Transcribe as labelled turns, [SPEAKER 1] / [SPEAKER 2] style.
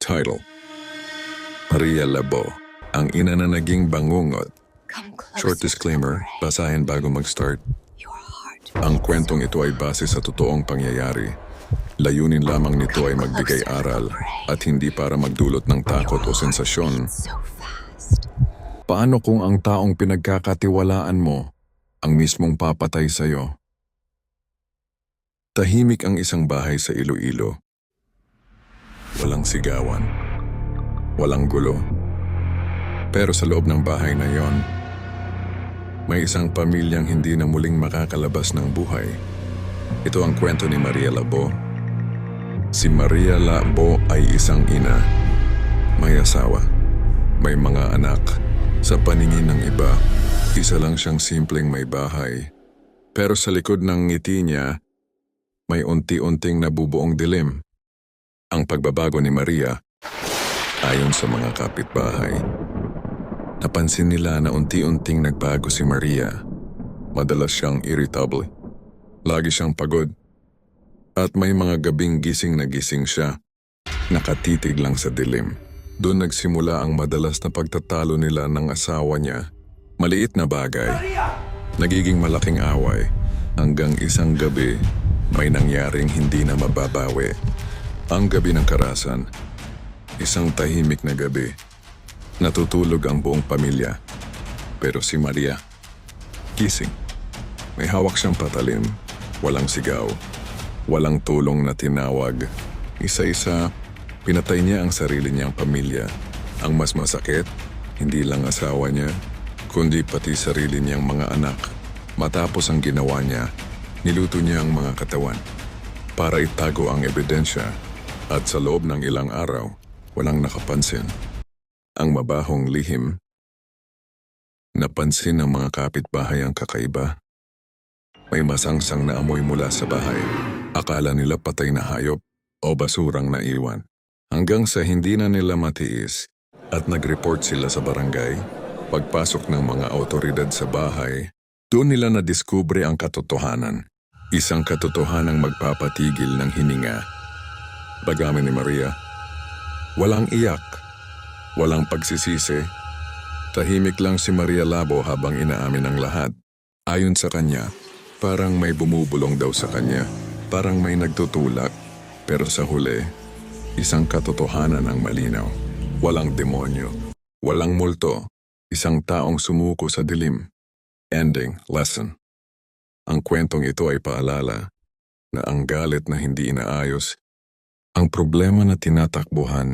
[SPEAKER 1] Title: Maria Labo, ang ina na naging bangungot. Short disclaimer, basahin bago mag-start. Ang kwentong ito ay base sa totoong pangyayari. Layunin lamang nito ay magbigay aral at hindi para magdulot ng takot o sensasyon. Paano kung ang taong pinagkakatiwalaan mo ang mismong papatay sa'yo? Tahimik ang isang bahay sa Iloilo. Walang sigawan. Walang gulo. Pero sa loob ng bahay na yon, may isang pamilyang hindi na muling makakalabas ng buhay. Ito ang kwento ni Maria Labo. Si Maria Labo ay isang ina. May asawa. May mga anak. Sa paningin ng iba, isa lang siyang simpleng may bahay. Pero sa likod ng ngiti niya, may unti-unting nabubuong dilim. Ang pagbabago ni Maria, ayon sa mga kapitbahay. Napansin nila na unti-unting nagbago si Maria. Madalas siyang irritable. Lagi siyang pagod. At may mga gabing gising na gising siya. Nakatitig lang sa dilim. Doon nagsimula ang madalas na pagtatalo nila ng asawa niya. Maliit na bagay. Nagiging malaking away. Hanggang isang gabi, may nangyaring hindi na mababawi. Ang gabi ng karasan. Isang tahimik na gabi. Natutulog ang buong pamilya. Pero si Maria, gising. May hawak siyang patalim. Walang sigaw. Walang tulong na tinawag. Isa-isa, pinatay niya ang sarili niyang pamilya. Ang mas masakit, hindi lang asawa niya, kundi pati sarili niyang mga anak. Matapos ang ginawa niya, niluto niya ang mga katawan para itago ang ebidensya. At sa loob ng ilang araw, walang nakapansin. Ang mabahong lihim. Napansin ng mga kapitbahay ang kakaiba. May masangsang na amoy mula sa bahay. Akala nila patay na hayop o basurang naiwan. Hanggang sa hindi na nila matiis at nag-report sila sa barangay. Pagpasok ng mga awtoridad sa bahay, doon nila nadiskubre ang katotohanan. Isang katotohanang magpapatigil ng hininga. Bagamin ni Maria. Walang iyak. Walang pagsisisi. Tahimik lang si Maria Labo habang inaamin ang lahat. Ayon sa kanya, parang may bumubulong daw sa kanya. Parang may nagtutulak. Pero sa huli, isang katotohanan ang malinaw. Walang demonyo. Walang multo. Isang taong sumuko sa dilim. Ending lesson. Ang kwentong ito ay paalala na ang galit na hindi inaayos, ang problema na tinatakbuhan